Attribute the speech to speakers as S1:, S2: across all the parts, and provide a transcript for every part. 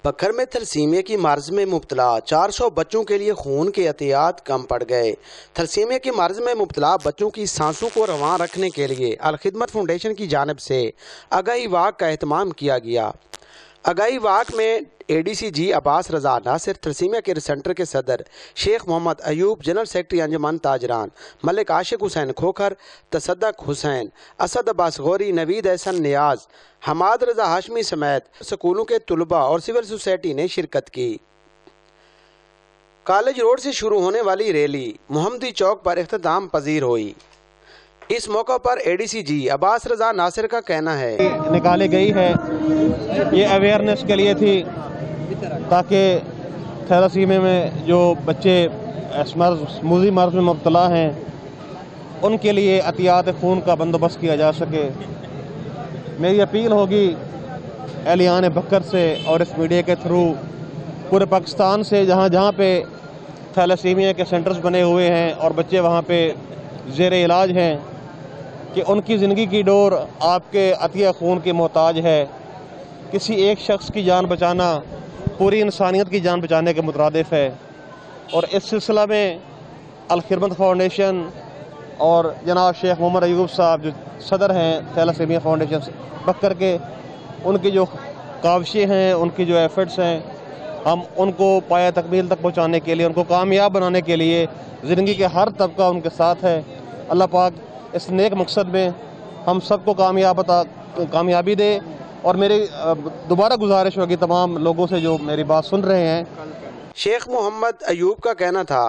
S1: بکھر میں تھیلیسیمیا کی مرض میں مبتلا 400 بچوں کے لیے خون کے عطیات کم پڑ گئے۔ تھیلیسیمیا کی مرض میں مبتلا بچوں کی سانسوں کو رواں رکھنے کے لیے الخدمت فاؤنڈیشن کی جانب سے آگاہی واک کا اہتمام کیا گیا۔ آگاہی واک میں اے ڈی سی جی عباس رضا ناصر، تھیلیسیمیا کیئر سینٹر کے صدر شیخ محمد ایوب، جنرل سیکرٹری انجمن تاجران ملک عاشق حسین کھوکھر، تصدق حسین، اسد عباس غوری، نوید احسن نیاز، حماد رضا ہاشمی سمیت سکولوں کے طلباء اور سول سوسائٹی نے شرکت کی۔ کالج روڈ سے شروع ہونے والی ریلی محمدی چوک پر اختتام پذیر ہوئی۔ اس موقع پر اے ڈی سی جی عباس رضا ناصر کا کہنا ہے
S2: نکالی گئی ہے، یہ اویئرنیس کے لیے تھی تاکہ تھیلیسیمیا میں جو بچے اس موذی مرض میں مبتلا ہیں ان کے لیے عطیات خون کا بندوبست کیا جا سکے۔ میری اپیل ہوگی اہلیان بکر سے اور اس میڈیا کے تھرو پورے پاکستان سے، جہاں جہاں پہ تھیلیسیمیا کے سینٹرز بنے ہوئے ہیں اور بچے وہاں پہ زیر علاج ہیں، کہ ان کی زندگی کی ڈور آپ کے عطیہ خون کی محتاج ہے۔ کسی ایک شخص کی جان بچانا پوری انسانیت کی جان بچانے کے مترادف ہے، اور اس سلسلہ میں الخدمت فاؤنڈیشن اور جناب شیخ محمد ایوب صاحب جو صدر ہیں تھیلیسیمیا فاؤنڈیشن بکر کے، ان کی جو کاوشیں ہیں، ان کی جو ایفرٹس ہیں، ہم ان کو پایہ تکمیل تک پہنچانے کے لیے، ان کو کامیاب بنانے کے لیے زندگی کے ہر طبقہ ان کے ساتھ ہے۔ اللہ پاک اس نیک مقصد میں ہم سب کو کامیابی دے۔ اور میری دوبارہ گزارش ہوگی تمام لوگوں سے جو میری بات سن رہے ہیں۔
S1: شیخ محمد ایوب کا کہنا تھا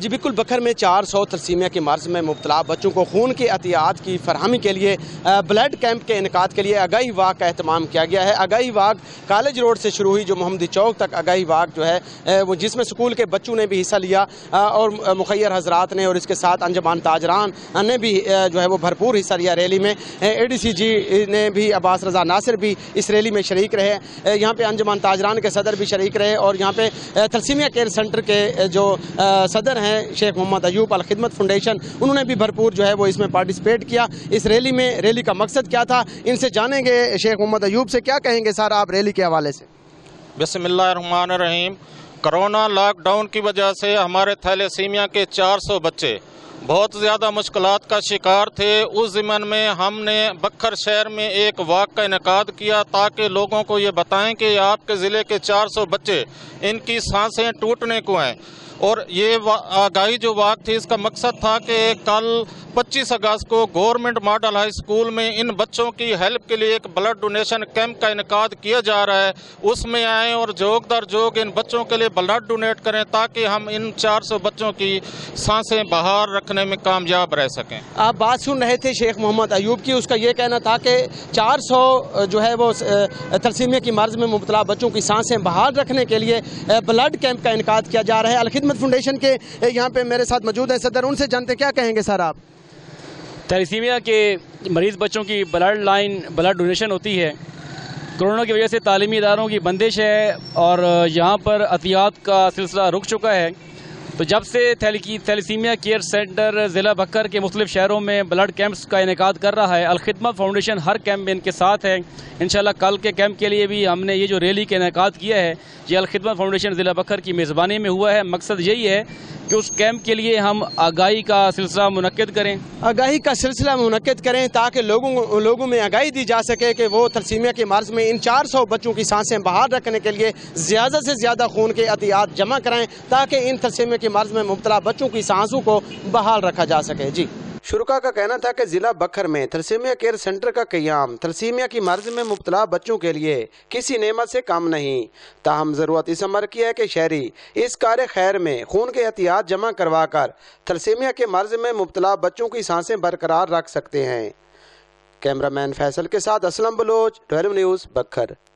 S1: جی بالکل، بکھر میں 400 تھیلیسیمیا کی مرض میں مبتلا بچوں کو خون کے عطیات کی فراہمی کے لیے بلڈ کیمپ کے انعقاد کے لیے آگاہی واک کا اہتمام کیا گیا ہے۔ آگاہی واک کالج روڈ سے شروع ہوئی جو محمدی چوک تک آگاہی واک جو ہے وہ جس میں سکول کے بچوں نے بھی حصہ لیا اور مخیر حضرات نے، اور اس کے ساتھ انجمن تاجران نے بھی جو ہے وہ بھرپور حصہ لیا ریلی میں۔ اے ڈی سی جی نے بھی، عباس رضا ناصر بھی اس ریلی میں شریک رہے، یہاں پہ انجمن تاجران کے صدر بھی شریک رہے، اور یہاں پہ تھیلیسیمیا کیئر سینٹر کے جو صدر ہیں شیخ محمد ایوب، الخدمت فاؤنڈیشن، انہوں نے بھی بھرپور جو ہے وہ اس میں پارٹیسپیٹ کیا۔ اس ریلی میں ریلی کا مقصد کیا تھا، ان سے جانیں گے۔ شیخ محمد ایوب سے کیا کہیں گے سر آپ ریلی کے حوالے سے؟
S3: بسم اللہ الرحمن الرحیم۔ کرونا لاک ڈاؤن کی وجہ سے ہمارے تھیلیسیمیا کے 400 بچے بہت زیادہ مشکلات کا شکار تھے۔ اس ضمن میں ہم نے بکھر شہر میں ایک واک کا انعقاد کیا تاکہ لوگوں کو یہ بتائیں کہ آپ کے ضلع کے 400 بچے ان کی سانسیں ٹوٹنے کو ہیں۔ اور یہ آگاہی جو واک تھی، اس کا مقصد تھا کہ کل 25 اگست کو گورنمنٹ ماڈل ہائی اسکول میں ان بچوں کی ہیلپ کے لیے ایک بلڈ ڈونیشن کیمپ کا انعقاد کیا جا رہا ہے۔ اس میں آئیں اور جوگ در جوگ ان بچوں کے لیے بلڈ ڈونیٹ کریں تاکہ ہم ان 400 بچوں کی سانسیں بحال رکھنے میں کامیاب رہ سکیں۔
S1: آپ بات سن رہے تھے شیخ محمد ایوب کی، اس کا یہ کہنا تھا کہ 400 جو ہے وہ تھیلیسیمیا کی مرض میں مبتلا بچوں کی سانسیں بحال رکھنے کے لیے بلڈ کیمپ کا انعقاد کیا جا رہا ہے۔ الخدمت فاؤنڈیشن کے یہاں پہ میرے ساتھ موجود ہیں صدر، ان سے جانتے کیا کہیں گے سر آپ؟
S4: تھیلیسیمیا کے مریض بچوں کی بلڈ ڈونیشن ہوتی ہے۔ کرونا کی وجہ سے تعلیمی اداروں کی بندش ہے اور یہاں پر عطیات کا سلسلہ رک چکا ہے، تو جب سے تھیلیسیمیا کیئر سینٹر ضلع بکر کے مختلف شہروں میں بلڈ کیمپس کا انعقاد کر رہا ہے، الخدمت فاؤنڈیشن ہر کیمپ میں ان کے ساتھ ہے۔ انشاءاللہ کل کے کیمپ کے لیے بھی ہم نے یہ جو ریلی کا انعقاد کیا ہے یہ الخدمت فاؤنڈیشن ضلع بکر کی میزبانی میں ہوا ہے۔ مقصد یہی ہے کہ اس کیمپ کے لیے ہم آگاہی کا سلسلہ منعقد کریں تاکہ لوگوں میں آگاہی دی جا سکے کہ وہ تھیلیسیمیا کے مرض میں ان 400 بچوں کی سانسیں بحال رکھنے کے لیے زیادہ سے زیادہ خون کے عطیات جمع کرائیں تاکہ ان تھیلیسیمیا کے مرض میں مبتلا بچوں کی سانسوں کو بحال رکھا جا سکے۔ جی شرکا کا کہنا تھا کہ ضلع بکھر میں تھیلیسیمیا کیئر سینٹر کا قیام تھیلیسیمیا کی مرض میں مبتلا بچوں کے لیے کسی نعمت سے کم نہیں، تاہم ضرورت اس امر کی ہے کہ شہری اس کار خیر میں خون کے عطیات جمع کروا کر تھیلیسیمیا کے مرض میں مبتلا بچوں کی سانسیں برقرار رکھ سکتے ہیں۔ کیمرہ مین فیصل کے ساتھ اسلم بلوچ، 12 نیوز، بکھر۔